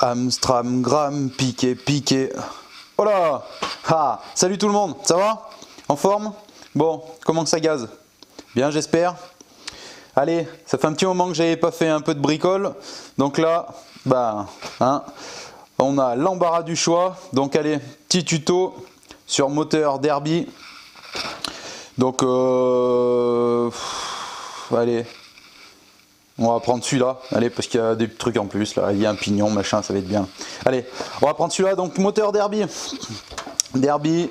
Amstramgram, piqué, piqué. Oh là! Ah! Salut tout le monde, ça va? En forme? Bon, comment ça gaze? Bien, j'espère. Allez, ça fait un petit moment que j'avais pas fait un peu de bricole. Donc là, bah, hein, on a l'embarras du choix. Donc allez, petit tuto sur moteur Derby. Donc, allez. On va prendre celui-là, allez, parce qu'il y a des trucs en plus, là, il y a un pignon, machin, ça va être bien. Allez, on va prendre celui-là, donc moteur Derby. Derby,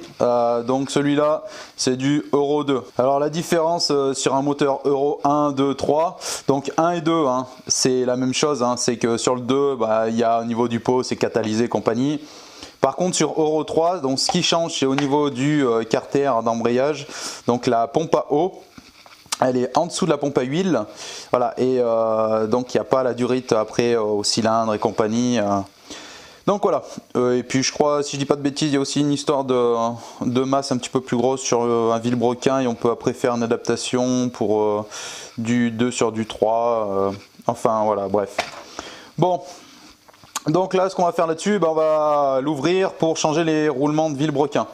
donc celui-là, c'est du Euro 2. Alors la différence sur un moteur Euro 1, 2, 3, donc 1 et 2, hein, c'est la même chose, hein, c'est que sur le 2, bah, il y a au niveau du pot, c'est catalysé compagnie. Par contre sur Euro 3, donc ce qui change, c'est au niveau du carter d'embrayage, donc la pompe à eau. Elle est en dessous de la pompe à huile, voilà, et donc il n'y a pas la durite après au cylindre et compagnie. Donc voilà, et puis je crois, si je dis pas de bêtises, il y a aussi une histoire de masse un petit peu plus grosse sur un vilebrequin et on peut après faire une adaptation pour du 2 sur du 3, enfin voilà, bref. Bon, donc là ce qu'on va faire là-dessus, on va l'ouvrir pour changer les roulements de vilebrequin.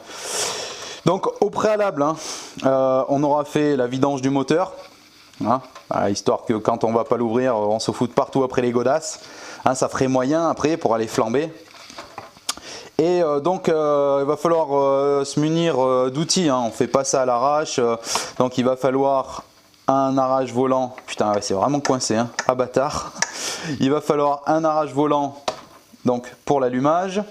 Donc au préalable, hein, on aura fait la vidange du moteur, hein, histoire que quand on va pas l'ouvrir, on se foute partout après les godasses, hein, ça ferait moyen après pour aller flamber. Et donc il va falloir se munir d'outils, hein, on fait pas ça à l'arrache, donc il va falloir un arrache volant, putain ouais, c'est vraiment coincé, hein, ah bâtard, il va falloir un arrache volant donc pour l'allumage.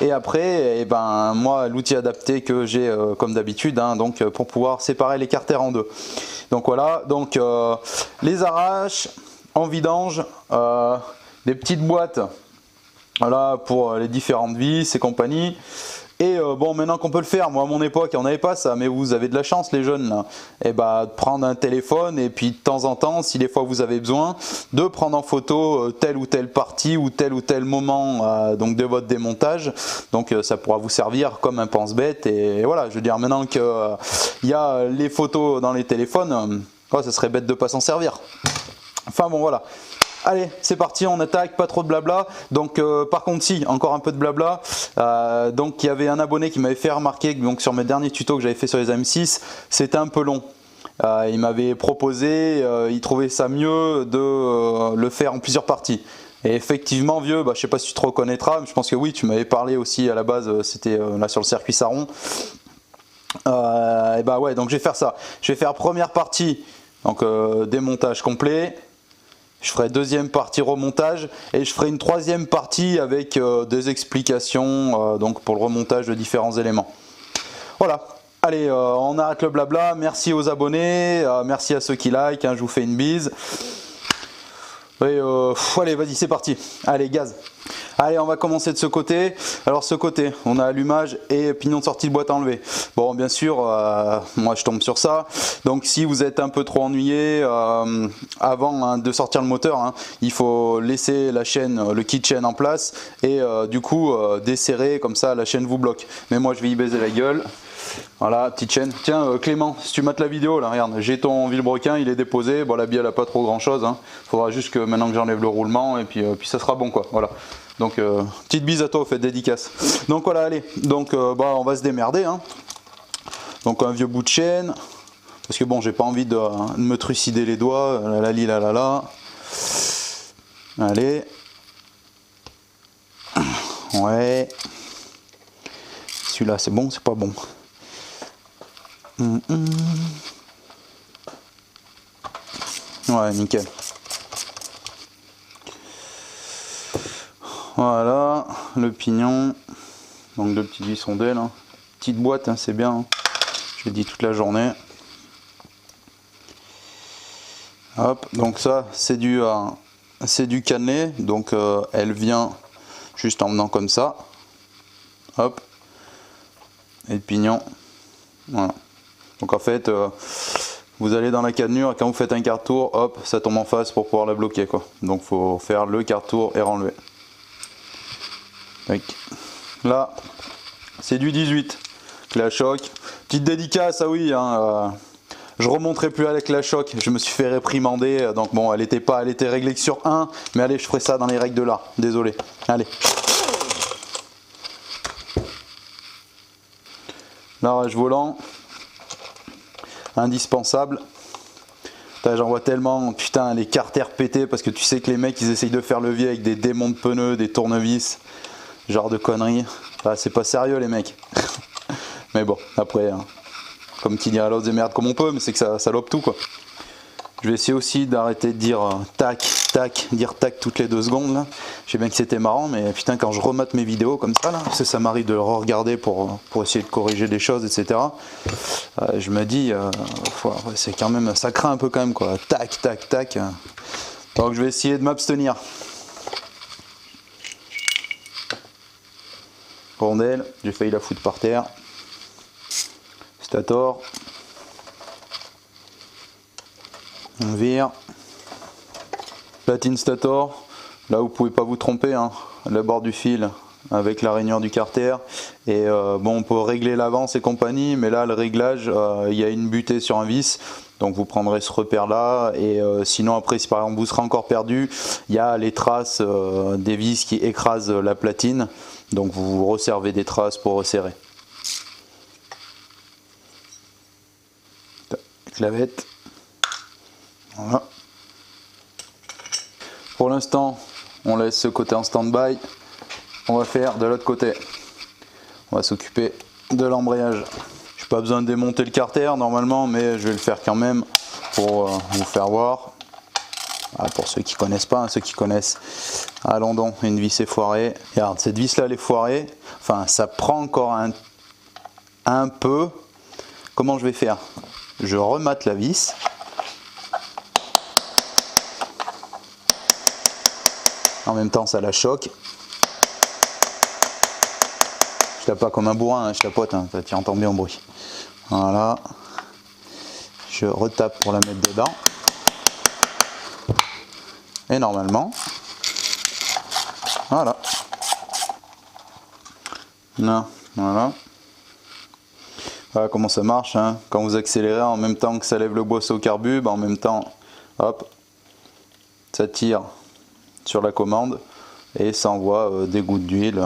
Et après, moi, l'outil adapté que j'ai comme d'habitude, hein, donc pour pouvoir séparer les carters en deux. Donc voilà, donc les arraches en vidange, des petites boîtes, voilà, pour les différentes vis et compagnie. Et bon, maintenant qu'on peut le faire, moi à mon époque on n'avait pas ça, mais vous avez de la chance les jeunes là, et de prendre un téléphone et puis de temps en temps, si des fois vous avez besoin, de prendre en photo telle ou telle partie ou tel moment donc de votre démontage, donc ça pourra vous servir comme un pense-bête. Et voilà, je veux dire, maintenant que il y a les photos dans les téléphones, ça serait bête de pas s'en servir. Enfin bon voilà. Allez, c'est parti, on attaque, pas trop de blabla. Donc par contre si, encore un peu de blabla. Donc il y avait un abonné qui m'avait fait remarquer que donc, sur mes derniers tutos que j'avais fait sur les M6, c'était un peu long. Il m'avait proposé, il trouvait ça mieux de le faire en plusieurs parties. Et effectivement vieux, je sais pas si tu te reconnaîtras, mais je pense que oui, tu m'avais parlé aussi à la base, c'était là sur le circuit Saron. Ouais, donc je vais faire ça. Je vais faire première partie, donc démontage complet. Je ferai deuxième partie remontage et je ferai une troisième partie avec des explications donc pour le remontage de différents éléments. Voilà, allez, on arrête le blabla. Merci aux abonnés, merci à ceux qui like, hein, je vous fais une bise. Et allez, vas-y, c'est parti. Allez, gaz. Allez, on va commencer de ce côté. Alors ce côté, on a allumage et pignon de sortie de boîte enlevé. Bon, bien sûr, moi je tombe sur ça. Donc si vous êtes un peu trop ennuyé, avant hein, de sortir le moteur, hein, il faut laisser la chaîne, le kit chaîne en place et du coup desserrer, comme ça la chaîne vous bloque. Mais moi je vais y baiser la gueule. Voilà, petite chaîne. Tiens Clément, si tu mates la vidéo là, regarde, j'ai ton vilebrequin, il est déposé. Bon, la bille elle a pas trop grand chose, hein. Faudra juste que maintenant que j'enlève le roulement et puis ça sera bon quoi. Voilà. Donc petite bise à toi, faites dédicace. Donc voilà, allez, donc on va se démerder, hein. Donc un vieux bout de chaîne, parce que bon, j'ai pas envie de me trucider les doigts, là. Allez. Ouais. Celui-là c'est bon, c'est pas bon. Ouais, nickel. Voilà, le pignon. Donc deux petites vis rondelles. Hein. Petite boîte, hein, c'est bien. Hein. Je l'ai dit toute la journée. Hop, donc ça, c'est du cannelé. Donc elle vient juste en venant comme ça. Hop. Et le pignon. Voilà. Donc en fait, vous allez dans la cannelure et quand vous faites un quart tour, hop, ça tombe en face pour pouvoir la bloquer quoi. Donc faut faire le quart tour et renlever. Là, c'est du 18. La choc. Petite dédicace, ah oui, hein, Je remonterai plus avec la choc, je me suis fait réprimander, donc bon, elle était réglée que sur 1, mais allez, je ferai ça dans les règles de l'art, désolé. Allez. Larrage volant, indispensable. J'en vois tellement, putain, les carters pétés, parce que tu sais que les mecs, ils essayent de faire levier avec des démons de pneus, des tournevis, genre de conneries. Enfin, c'est pas sérieux, les mecs. Mais bon, après, hein, comme qui dirait l'autre, des merdes comme on peut, mais c'est que ça salope tout, quoi. Je vais essayer aussi d'arrêter de dire tac, tac, dire tac toutes les 2 secondes, là. Je sais bien que c'était marrant, mais putain, quand je remate mes vidéos comme ça, là, parce que ça m'arrive de le re-regarder pour essayer de corriger des choses, etc. Je me dis, c'est quand même, ça craint un peu quand même, quoi. Tac, tac, tac. Donc je vais essayer de m'abstenir. Rondelle, j'ai failli la foutre par terre. Stator. On vire. Platine Stator. Là vous pouvez pas vous tromper, hein. Le bord du fil avec la rainure du carter. Et bon, on peut régler l'avance et compagnie, mais là le réglage, il y a une butée sur un vis. Donc vous prendrez ce repère là, et sinon après si par exemple vous serez encore perdu, il y a les traces des vis qui écrasent la platine, donc vous resservez des traces pour resserrer. Clavette. Voilà. Pour l'instant, on laisse ce côté en stand-by. On va faire de l'autre côté. On va s'occuper de l'embrayage. Je n'ai pas besoin de démonter le carter normalement, mais je vais le faire quand même pour vous faire voir. Ah, pour ceux qui ne connaissent pas, hein, ceux qui connaissent. Allons donc, une vis est foirée. Regarde, cette vis là elle est foirée. Enfin, ça prend encore un peu. Comment je vais faire? Je remate la vis. En même temps, ça la choque. Je tape pas comme un bourrin, hein, je tapote, hein, tu entends bien le bruit. Voilà. Je retape pour la mettre dedans. Et normalement, voilà. Là, voilà. Voilà comment ça marche, hein. Quand vous accélérez en même temps que ça lève le boisseau au carbu, en même temps, hop, ça tire sur la commande et ça envoie des gouttes d'huile.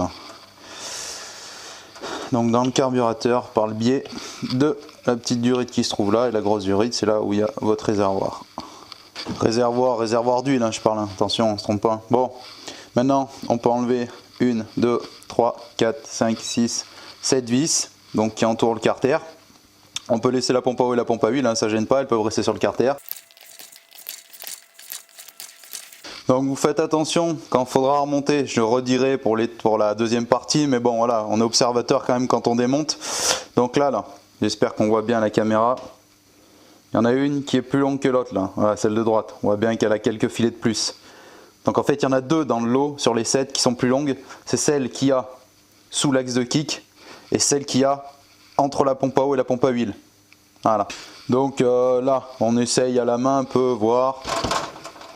Donc dans le carburateur par le biais de la petite durite qui se trouve là, et la grosse durite c'est là où il y a votre réservoir. Réservoir d'huile, hein, je parle, hein. Attention, on ne se trompe pas. Bon, maintenant on peut enlever 1, 2, 3, 4, 5, 6, 7 vis donc qui entourent le carter. On peut laisser la pompe à eau et la pompe à huile, hein, ça gêne pas, elles peuvent rester sur le carter. Donc vous faites attention quand il faudra remonter, je redirai pour la deuxième partie, mais bon voilà, on est observateur quand même quand on démonte. Donc là, j'espère qu'on voit bien la caméra. Il y en a une qui est plus longue que l'autre là, voilà, celle de droite. On voit bien qu'elle a quelques filets de plus. Donc en fait il y en a 2 dans le lot sur les 7 qui sont plus longues. C'est celle qui a sous l'axe de kick et celle qui a entre la pompe à eau et la pompe à huile. Voilà. Donc là on essaye à la main un peu, voir.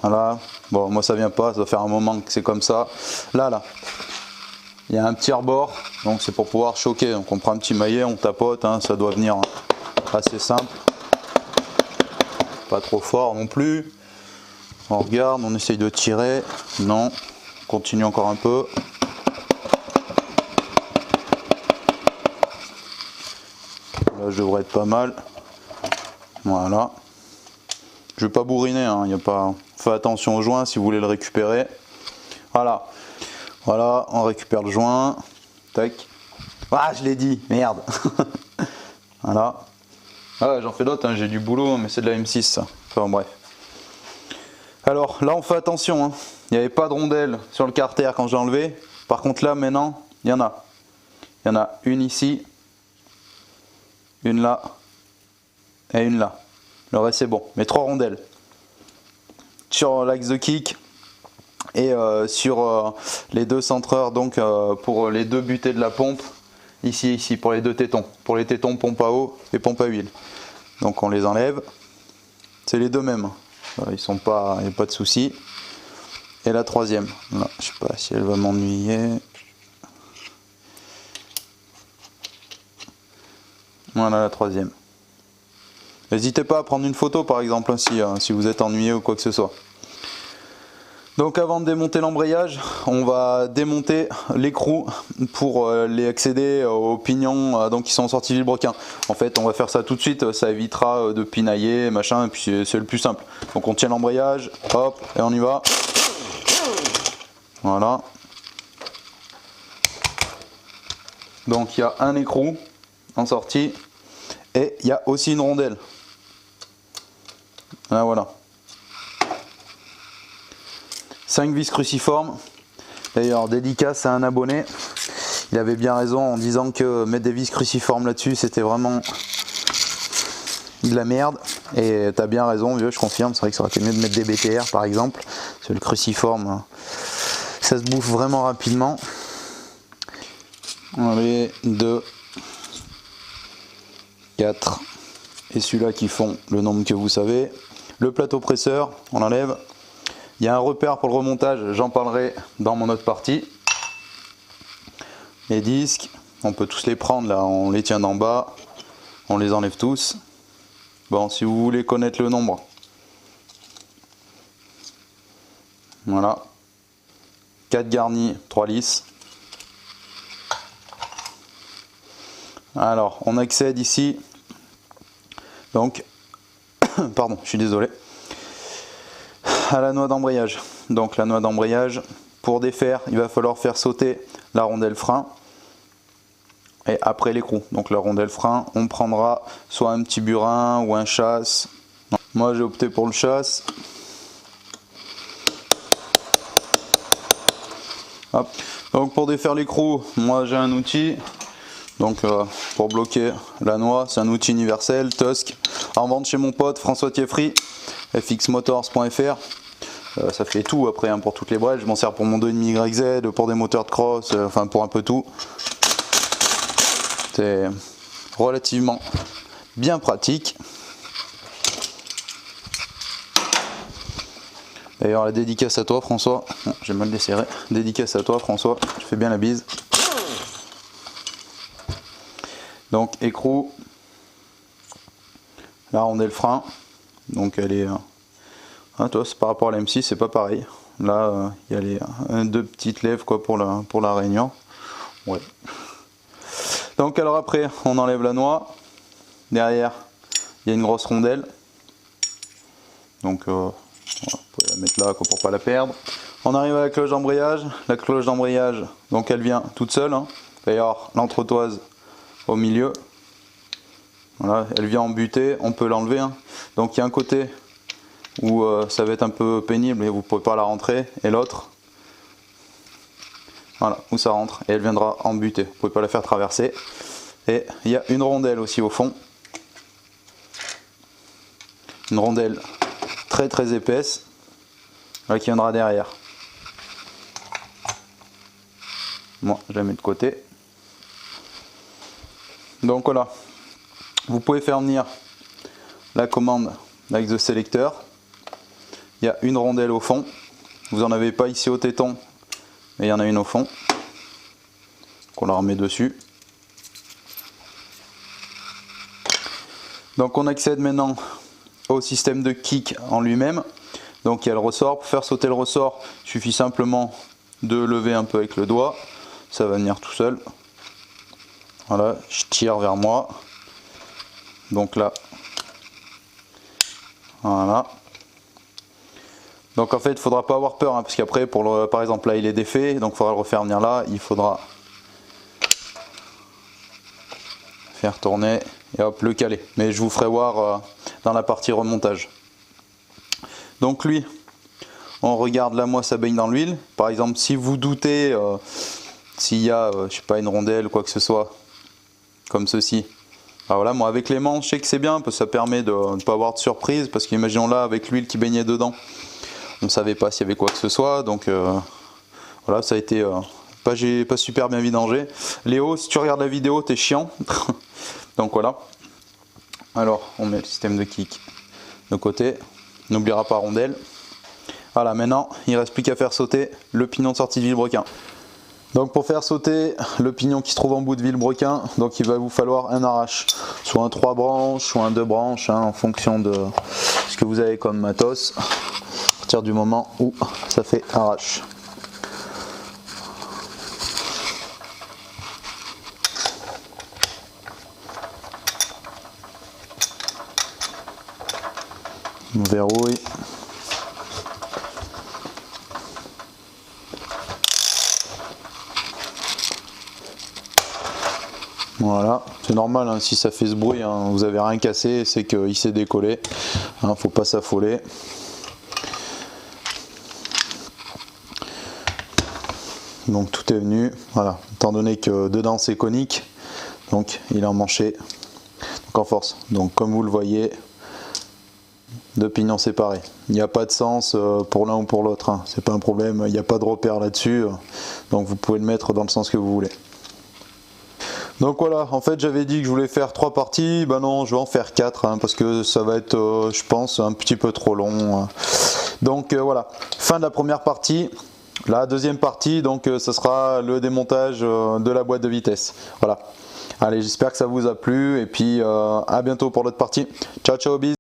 Voilà, bon moi ça vient pas, ça doit faire un moment que c'est comme ça. Là, il y a un petit rebord, donc c'est pour pouvoir choquer. Donc on prend un petit maillet, on tapote, hein, ça doit venir assez simple. Pas trop fort non plus. On regarde, on essaye de tirer. Non, on continue encore un peu. Là je devrais être pas mal. Voilà. Je vais pas bourriner, hein, y a pas... Faites attention au joint si vous voulez le récupérer. Voilà. Voilà, on récupère le joint. Tac. Ah, je l'ai dit, merde. Voilà. Ah, j'en fais d'autres, hein, j'ai du boulot, mais c'est de la M6 ça. Enfin bref. Alors là, on fait attention. Hein. Il n'y avait pas de rondelle sur le carter quand j'ai enlevé. Par contre là, maintenant, il y en a. Il y en a une ici, une là et une là. Le reste c'est bon, mais 3 rondelles. Sur l'axe de kick et sur les 2 centreurs, donc pour les 2 butées de la pompe, ici pour les 2 tétons. Pour les tétons pompe à eau et pompe à huile. Donc on les enlève. C'est les 2 mêmes. Ils sont pas, il n'y a pas de souci. Et la 3e. Là, je sais pas si elle va m'ennuyer. Voilà la 3e. N'hésitez pas à prendre une photo par exemple si vous êtes ennuyé ou quoi que ce soit. Donc avant de démonter l'embrayage, on va démonter l'écrou pour les accéder aux pignons donc qui sont sortis vilebrequin. En fait on va faire ça tout de suite, ça évitera de pinailler machin, et puis c'est le plus simple. Donc on tient l'embrayage, hop, et on y va. Voilà. Donc il y a un écrou en sortie et il y a aussi une rondelle. Ah, voilà. 5 vis cruciformes. D'ailleurs, dédicace à un abonné. Il avait bien raison en disant que mettre des vis cruciformes là-dessus, c'était vraiment de la merde. Et t'as bien raison, vieux, je confirme. C'est vrai que ça aurait été mieux de mettre des BTR par exemple. Parce que le cruciforme, ça se bouffe vraiment rapidement. Allez, 2, 4. Et celui-là qui font le nombre que vous savez. Le plateau presseur, on l'enlève. Il y a un repère pour le remontage, j'en parlerai dans mon autre partie. Les disques, on peut tous les prendre là, on les tient d'en bas, on les enlève tous. Bon, si vous voulez connaître le nombre. Voilà. 4 garnis, 3 lisses. Alors, on accède ici. Donc, pardon, je suis désolé. À la noix d'embrayage. Donc la noix d'embrayage, pour défaire, il va falloir faire sauter la rondelle frein et après l'écrou. Donc la rondelle frein, on prendra soit un petit burin ou un chasse. Non. Moi j'ai opté pour le chasse. Hop. Donc pour défaire l'écrou, moi j'ai un outil. Donc pour bloquer la noix, c'est un outil universel, Tusk, en vente chez mon pote François Thieffry, fxmotors.fr. Ça fait tout après hein, pour toutes les braises. Je m'en sers pour mon 2,5 YZ, pour des moteurs de cross, enfin pour un peu tout. C'est relativement bien pratique. D'ailleurs la dédicace à toi François, j'ai mal desserré, dédicace à toi François, je fais bien la bise. Donc écrou, la rondelle frein, donc elle est, toi, par rapport à la M6 c'est pas pareil, là il y a les deux petites lèvres quoi pour la Réunion, ouais. Donc alors après on enlève la noix, derrière il y a une grosse rondelle, donc voilà, vous pouvez la mettre là quoi, pour pas la perdre. On arrive à la cloche d'embrayage, donc elle vient toute seule, hein. D'ailleurs l'entretoise au milieu, voilà, elle vient en butée, on peut l'enlever hein. Donc il y a un côté où ça va être un peu pénible et vous ne pouvez pas la rentrer, et l'autre voilà où ça rentre et elle viendra en butée, vous ne pouvez pas la faire traverser. Et il y a une rondelle aussi au fond, une rondelle très très épaisse là, qui viendra derrière. Moi je la mets de côté. Donc voilà, vous pouvez faire venir la commande avec le sélecteur. Il y a une rondelle au fond, vous n'en avez pas ici au téton, mais il y en a une au fond, qu'on la remet dessus. Donc on accède maintenant au système de kick en lui-même. Donc il y a le ressort, pour faire sauter le ressort, il suffit simplement de lever un peu avec le doigt, ça va venir tout seul. Voilà, je tire vers moi, donc là, voilà. Donc en fait il ne faudra pas avoir peur, hein, parce qu'après, par exemple là il est défait, donc il faudra le refaire venir là, il faudra faire tourner et hop le caler. Mais je vous ferai voir dans la partie remontage. Donc lui, on regarde là, moi ça baigne dans l'huile. Par exemple si vous doutez s'il y a, je sais pas, une rondelle ou quoi que ce soit, comme ceci. Alors voilà, moi avec les manches je sais que c'est bien, parce que ça permet de ne pas avoir de surprise, parce qu'imaginons là avec l'huile qui baignait dedans, on ne savait pas s'il y avait quoi que ce soit, donc voilà, ça a été pas super bien vidangé. Léo, si tu regardes la vidéo, t'es chiant. Donc voilà. Alors on met le système de kick de côté, n'oubliera pas rondelle. Voilà, maintenant il ne reste plus qu'à faire sauter le pignon de sortie de vilebrequin. Donc pour faire sauter le pignon qui se trouve en bout de vilebrequin, donc il va vous falloir un arrache, soit un 3 branches, soit un 2 branches, hein, en fonction de ce que vous avez comme matos, à partir du moment où ça fait arrache. On verrouille. Voilà, c'est normal, hein, si ça fait ce bruit, hein, vous avez rien cassé, c'est qu'il s'est décollé, hein, faut pas s'affoler. Donc tout est venu, voilà, étant donné que dedans c'est conique, donc il est emmanché, donc en force. Donc comme vous le voyez, deux pignons séparés. Il n'y a pas de sens pour l'un ou pour l'autre, hein, c'est pas un problème, il n'y a pas de repère là-dessus, donc vous pouvez le mettre dans le sens que vous voulez. Donc voilà, en fait j'avais dit que je voulais faire 3 parties, ben non je vais en faire 4 hein, parce que ça va être je pense un petit peu trop long. Donc voilà, fin de la première partie. La deuxième partie, donc ça sera le démontage de la boîte de vitesse. Voilà. Allez, j'espère que ça vous a plu et puis à bientôt pour l'autre partie. Ciao ciao, bis.